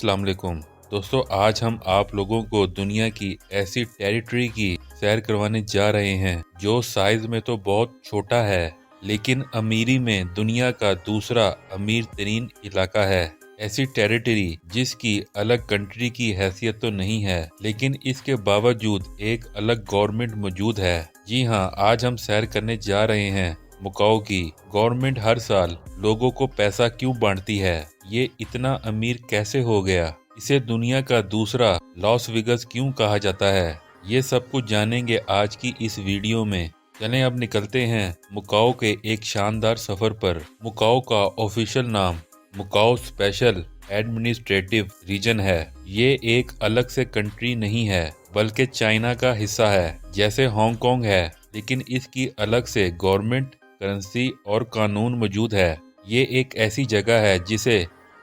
अस्सलाम वालेकुम दोस्तों, आज हम आप लोगों को दुनिया की ऐसी टेरिटरी की सैर करवाने जा रहे हैं जो साइज में तो बहुत छोटा है, लेकिन अमीरी में दुनिया का दूसरा अमीर तरीन इलाका है। ऐसी टेरिटरी जिसकी अलग कंट्री की हैसियत तो नहीं है, लेकिन इसके बावजूद एक अलग गवर्नमेंट मौजूद है। जी हाँ, आज हम सैर करने जा रहे हैं मुकाओ की। गवर्नमेंट हर साल लोगों को पैसा क्यों बांटती है, ये इतना अमीर कैसे हो गया, इसे दुनिया का दूसरा लॉस वेगास क्यों कहा जाता है, ये सब कुछ जानेंगे आज की इस वीडियो में। चलें अब निकलते हैं मुकाओ के एक शानदार सफर पर। मुकाओ का ऑफिशियल नाम मुकाओ स्पेशल एडमिनिस्ट्रेटिव रीजन है। ये एक अलग से कंट्री नहीं है, बल्कि चाइना का हिस्सा है, जैसे हांगकांग है, लेकिन इसकी अलग से गवर्नमेंट, करेंसी और कानून मौजूद है। ये एक ऐसी जगह है जिसे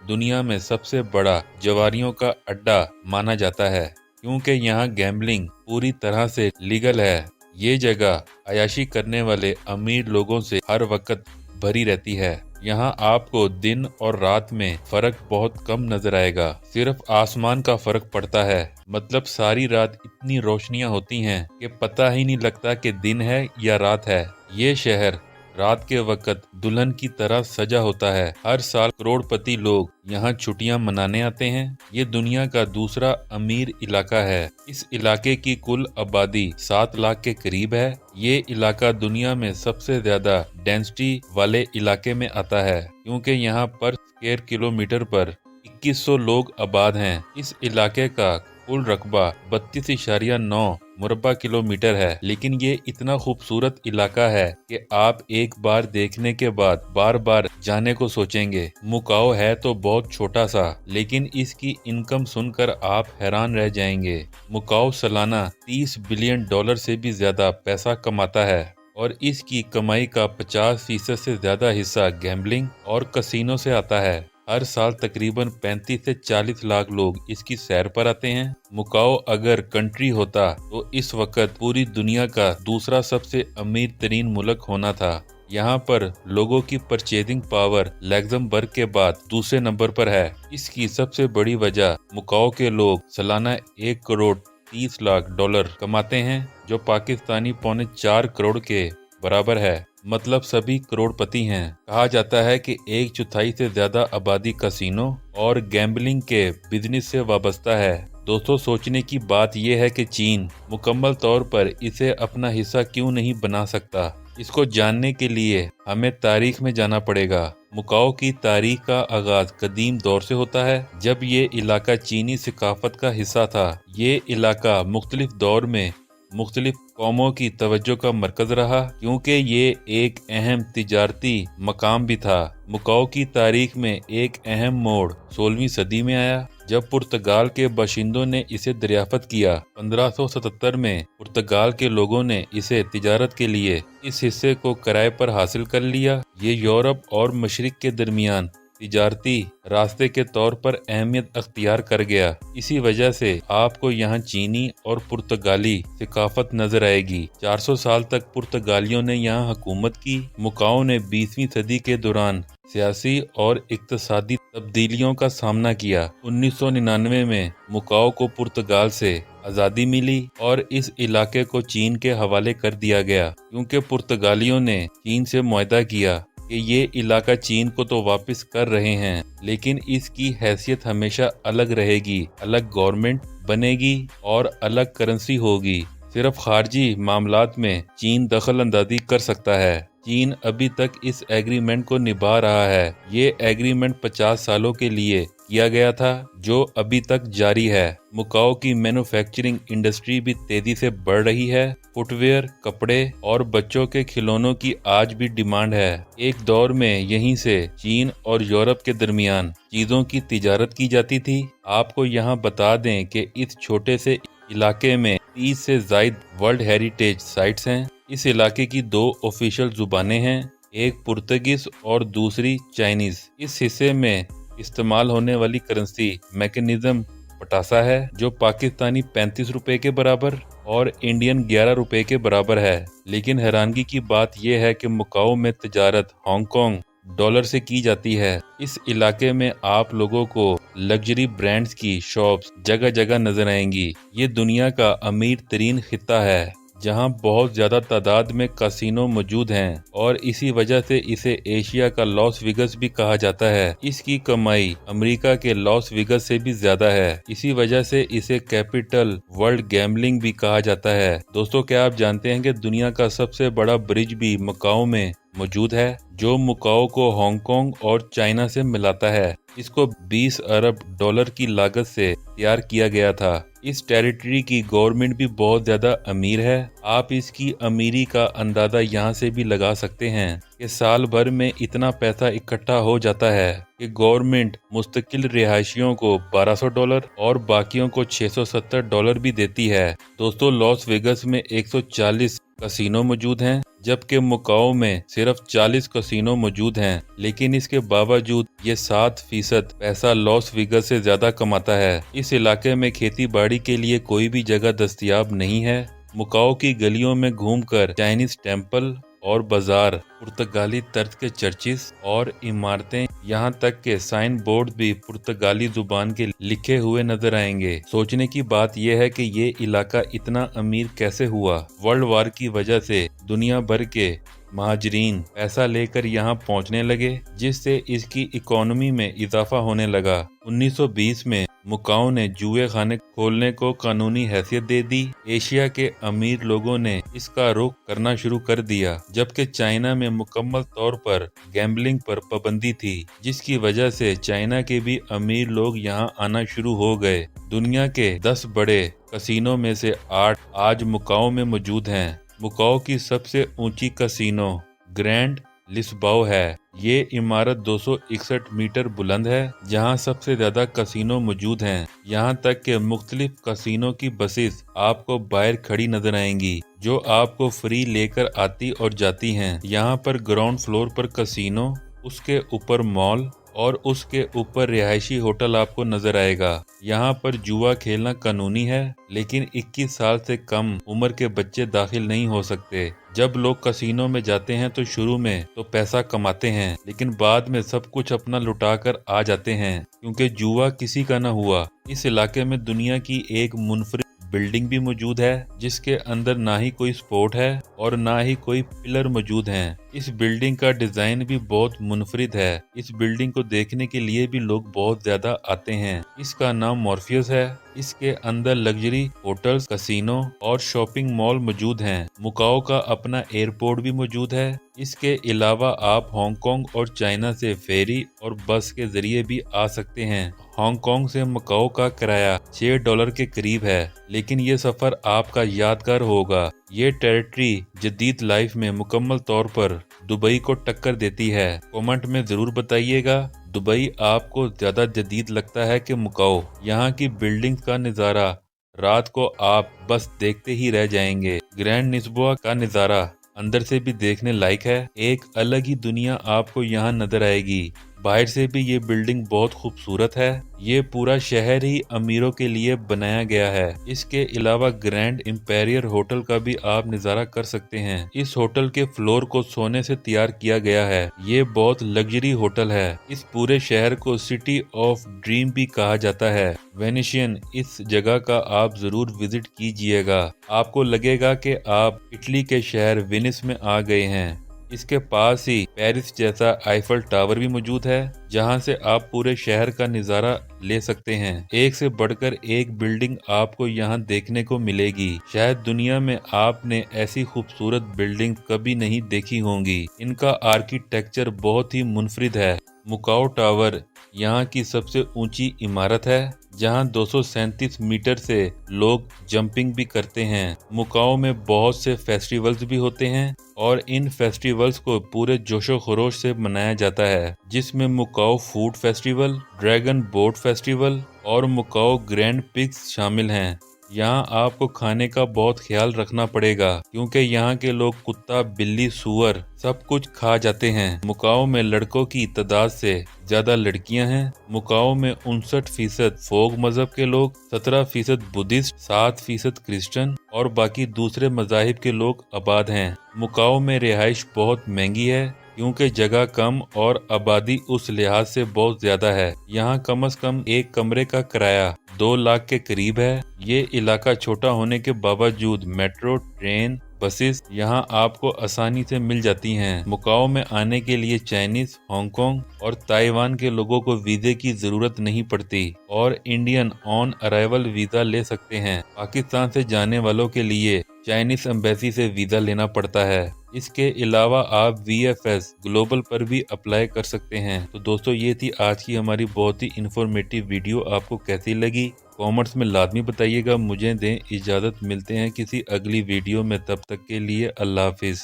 दुनिया में सबसे बड़ा जवारियों का अड्डा माना जाता है, क्योंकि यहाँ गैम्बलिंग पूरी तरह से लीगल है। ये जगह अयाशी करने वाले अमीर लोगों से हर वक्त भरी रहती है। यहाँ आपको दिन और रात में फर्क बहुत कम नजर आएगा, सिर्फ आसमान का फर्क पड़ता है। मतलब सारी रात इतनी रोशनियाँ होती हैं कि पता ही नहीं लगता कि दिन है या रात है। ये शहर रात के वक्त दुल्हन की तरह सजा होता है। हर साल करोड़पति लोग यहाँ छुट्टियाँ मनाने आते हैं। ये दुनिया का दूसरा अमीर इलाका है। इस इलाके की कुल आबादी 7 लाख के करीब है। ये इलाका दुनिया में सबसे ज्यादा डेंसिटी वाले इलाके में आता है, क्योंकि यहाँ पर स्क्वायर किलोमीटर पर 2100 लोग आबाद हैं। इस इलाके का कुल रकबा 32.9 मुरब्बा किलोमीटर है, लेकिन ये इतना खूबसूरत इलाका है कि आप एक बार देखने के बाद बार बार जाने को सोचेंगे। मुकाओ है तो बहुत छोटा सा, लेकिन इसकी इनकम सुनकर आप हैरान रह जाएंगे। मुकाओ सालाना $30 बिलियन से भी ज्यादा पैसा कमाता है, और इसकी कमाई का 50% से ज्यादा हिस्सा गैम्बलिंग और कसीनो से आता है। हर साल तकरीबन 35 से 40 लाख लोग इसकी सैर पर आते हैं। मुकाओ अगर कंट्री होता तो इस वक्त पूरी दुनिया का दूसरा सबसे अमीर तरीन मुल्क होना था। यहाँ पर लोगों की परचेजिंग पावर लग्जमबर्ग के बाद दूसरे नंबर पर है। इसकी सबसे बड़ी वजह मुकाओ के लोग सालाना $1.30 लाख कमाते हैं, जो पाकिस्तानी $4.25 करोड़ के बराबर है। मतलब सभी करोड़पति हैं। कहा जाता है कि 1/4 से ज्यादा आबादी कसीनो और गैम्बलिंग के बिजनेस से वाबस्ता है। दोस्तों, सोचने की बात यह है कि चीन मुकम्मल तौर पर इसे अपना हिस्सा क्यों नहीं बना सकता। इसको जानने के लिए हमें तारीख में जाना पड़ेगा। मुकाओ की तारीख का आगाज कदीम दौर से होता है, जब ये इलाका चीनी सकाफत का हिस्सा था। ये इलाका मुख्तलिफ दौर में मुख्तलिफ कौमों की तवज्जो का मरकज रहा, क्योंकि ये एक अहम तिजारती मकाम भी था। मुकाओ की तारीख में एक अहम मोड़ 16वीं सदी में आया, जब पुर्तगाल के बाशिंदों ने इसे दरियाफ्त किया। 1577 में पुर्तगाल के लोगों ने इसे तिजारत के लिए इस हिस्से को किराए पर हासिल कर लिया। ये यूरोप और मशरिक के दरमियान तिजारती रास्ते के तौर पर अहमियत अख्तियार कर गया। इसी वजह से आपको यहाँ चीनी और पुर्तगाली सकाफत नजर आएगी। 400 साल तक पुर्तगालियों ने यहाँ हुकूमत की। मुकाओ ने 20वीं सदी के दौरान सियासी और इक्तसादी तब्दीलियों का सामना किया। 1999 में मुकाओ को पुर्तगाल से आज़ादी मिली और इस इलाके को चीन के हवाले कर दिया गया, क्योंकि पुर्तगालियों ने चीन से मुआहदा किया कि ये इलाका चीन को तो वापस कर रहे हैं, लेकिन इसकी हैसियत हमेशा अलग रहेगी। अलग गवर्नमेंट बनेगी और अलग करेंसी होगी। सिर्फ खारजी मामलात में चीन दखल अंदाजी कर सकता है। चीन अभी तक इस एग्रीमेंट को निभा रहा है। ये एग्रीमेंट 50 सालों के लिए किया गया था, जो अभी तक जारी है। मुकाओ की मैन्युफैक्चरिंग इंडस्ट्री भी तेजी से बढ़ रही है। फुटवेयर, कपड़े और बच्चों के खिलौनों की आज भी डिमांड है। एक दौर में यहीं से चीन और यूरोप के दरमियान चीजों की तिजारत की जाती थी। आपको यहाँ बता दें कि इस छोटे से इलाके में 30 से ज्यादा वर्ल्ड हेरिटेज साइट्स हैं। इस इलाके की 2 ऑफिशियल जुबानें हैं, एक पुर्तगीज और दूसरी चाइनीज। इस हिस्से में इस्तेमाल होने वाली करेंसी मैकेनिज्म पटासा है, जो पाकिस्तानी 35 रुपए के बराबर और इंडियन 11 रुपए के बराबर है। लेकिन हैरानगी की बात यह है कि मुकाओ में तिजारत हांगकांग डॉलर से की जाती है। इस इलाके में आप लोगों को लग्जरी ब्रांड्स की शॉप्स जगह जगह नजर आएंगी। ये दुनिया का अमीर तरीन खिता है जहां बहुत ज्यादा तादाद में कसिनो मौजूद हैं और इसी वजह से इसे एशिया का लॉस वेगस भी कहा जाता है। इसकी कमाई अमेरिका के लॉस वेगस से भी ज्यादा है। इसी वजह से इसे कैपिटल वर्ल्ड गैम्बलिंग भी कहा जाता है। दोस्तों, क्या आप जानते हैं कि दुनिया का सबसे बड़ा ब्रिज भी मकाओ में मौजूद है, जो मकाओ को हांगकांग और चाइना से मिलाता है। इसको 20 अरब डॉलर की लागत से तैयार किया गया था। इस टेरिटरी की गवर्नमेंट भी बहुत ज्यादा अमीर है। आप इसकी अमीरी का अंदाजा यहाँ से भी लगा सकते हैं कि साल भर में इतना पैसा इकट्ठा हो जाता है कि गवर्नमेंट मुस्तकिल रिहायशियों को $1200 और बाकियों को $670 भी देती है। दोस्तों, लॉस वेगस में 140 कसिनो मौजूद हैं, जबकि मकाओ में सिर्फ 40 कसिनो मौजूद हैं। लेकिन इसके बावजूद ये 7% पैसा लॉस वेगस से ज्यादा कमाता है। इस इलाके में खेती बाड़ी के लिए कोई भी जगह दस्तयाब नहीं है। मकाओ की गलियों में घूमकर चाइनीज टेम्पल और बाजार, पुर्तगाली तर्ज के चर्चिस और इमारतें, यहाँ तक के साइन बोर्ड भी पुर्तगाली जुबान के लिखे हुए नजर आएंगे। सोचने की बात यह है कि ये इलाका इतना अमीर कैसे हुआ। वर्ल्ड वार की वजह से दुनिया भर के महाजरीन पैसा लेकर यहाँ पहुँचने लगे, जिससे इसकी इकोनॉमी में इजाफा होने लगा। 1920 में मकाओ ने जुए खाने खोलने को कानूनी हैसियत दे दी। एशिया के अमीर लोगों ने इसका रुख करना शुरू कर दिया, जबकि चाइना में मुकम्मल तौर पर गैम्बलिंग पर पाबंदी थी, जिसकी वजह से चाइना के भी अमीर लोग यहाँ आना शुरू हो गए। दुनिया के 10 बड़े कसिनो में से 8 आज मकाओ में मौजूद हैं। मकाओ की सबसे ऊंची कसिनो ग्रैंड लिस्बाओ है। ये इमारत 261 मीटर बुलंद है, जहां सबसे ज्यादा कसिनो मौजूद हैं। यहां तक के मुख्तलिफ कसिनो की बसेस आपको बाहर खड़ी नजर आएंगी, जो आपको फ्री लेकर आती और जाती हैं। यहां पर ग्राउंड फ्लोर पर कसिनो, उसके ऊपर मॉल और उसके ऊपर रिहायशी होटल आपको नजर आएगा। यहाँ पर जुआ खेलना कानूनी है, लेकिन 21 साल से कम उम्र के बच्चे दाखिल नहीं हो सकते। जब लोग कसिनो में जाते हैं तो शुरू में तो पैसा कमाते हैं, लेकिन बाद में सब कुछ अपना लुटा कर आ जाते हैं, क्योंकि जुआ किसी का न हुआ। इस इलाके में दुनिया की एक मुनफरिद बिल्डिंग भी मौजूद है, जिसके अंदर ना ही कोई स्पोर्ट है और ना ही कोई पिलर मौजूद हैं। इस बिल्डिंग का डिजाइन भी बहुत मुनफरिद है। इस बिल्डिंग को देखने के लिए भी लोग बहुत ज्यादा आते हैं। इसका नाम मॉर्फियस है। इसके अंदर लग्जरी होटल्स, कसिनो और शॉपिंग मॉल मौजूद हैं। मकाओ का अपना एयरपोर्ट भी मौजूद है। इसके अलावा आप हांगकांग और चाइना से फेरी और बस के जरिए भी आ सकते हैं। हांगकांग से मकाओ का किराया $6 के करीब है, लेकिन ये सफर आपका यादगार होगा। ये टेरिटरी जदीद लाइफ में मुकम्मल तौर पर दुबई को टक्कर देती है। कमेंट में जरूर बताइएगा, दुबई आपको ज्यादा जदीद लगता है कि मकाओ। यहाँ की बिल्डिंग्स का नज़ारा रात को आप बस देखते ही रह जाएंगे। ग्रैंड लिस्बोआ का नज़ारा अंदर से भी देखने लायक है। एक अलग ही दुनिया आपको यहाँ नजर आएगी। बाहर से भी ये बिल्डिंग बहुत खूबसूरत है। ये पूरा शहर ही अमीरों के लिए बनाया गया है। इसके अलावा ग्रैंड इंपेरियर होटल का भी आप नज़ारा कर सकते हैं। इस होटल के फ्लोर को सोने से तैयार किया गया है। ये बहुत लग्जरी होटल है। इस पूरे शहर को सिटी ऑफ ड्रीम भी कहा जाता है। वेनिशियन इस जगह का आप जरूर विजिट कीजिएगा। आपको लगेगा कि आप इटली के शहर वेनिस में आ गए हैं। इसके पास ही पेरिस जैसा आईफल टावर भी मौजूद है, जहां से आप पूरे शहर का नज़ारा ले सकते हैं। एक से बढ़कर एक बिल्डिंग आपको यहां देखने को मिलेगी। शायद दुनिया में आपने ऐसी खूबसूरत बिल्डिंग कभी नहीं देखी होंगी। इनका आर्किटेक्चर बहुत ही मुनफरिद है। मकाओ टावर यहाँ की सबसे ऊंची इमारत है, जहां 237 मीटर से लोग जंपिंग भी करते हैं। मकाओ में बहुत से फेस्टिवल्स भी होते हैं और इन फेस्टिवल्स को पूरे जोशो खरोश से मनाया जाता है, जिसमें Macau food festival, dragon boat festival और मकाओ ग्रैंड पिक्स शामिल हैं। यहाँ आपको खाने का बहुत ख्याल रखना पड़ेगा, क्योंकि यहाँ के लोग कुत्ता, बिल्ली, सूअर सब कुछ खा जाते हैं। मकाओ में लड़कों की तादाद से ज्यादा लड़कियां हैं। मकाओ में 59% फोक मजहब के लोग, 17% बुद्धिस्ट, 7% क्रिश्चियन और बाकी दूसरे मजाहिब के लोग आबाद हैं। मकाओ में रिहाइश बहुत महंगी है, क्योंकि जगह कम और आबादी उस लिहाज से बहुत ज्यादा है। यहाँ कम से कम एक कमरे का किराया 2 लाख के करीब है। ये इलाका छोटा होने के बावजूद मेट्रो, ट्रेन, बसेस यहाँ आपको आसानी से मिल जाती हैं। मुकाओ में आने के लिए चाइनीज, हांगकांग और ताइवान के लोगों को वीजे की जरूरत नहीं पड़ती और इंडियन ऑन अराइवल वीजा ले सकते हैं। पाकिस्तान से जाने वालों के लिए चाइनीज एम्बेसी से वीजा लेना पड़ता है। इसके अलावा आप VFS ग्लोबल पर भी अप्लाई कर सकते हैं। तो दोस्तों, ये थी आज की हमारी बहुत ही इंफॉर्मेटिव वीडियो। आपको कैसी लगी कमेंट्स में लाजमी बताइएगा। मुझे दें इजाज़त, मिलते हैं किसी अगली वीडियो में। तब तक के लिए अल्लाह हाफिज।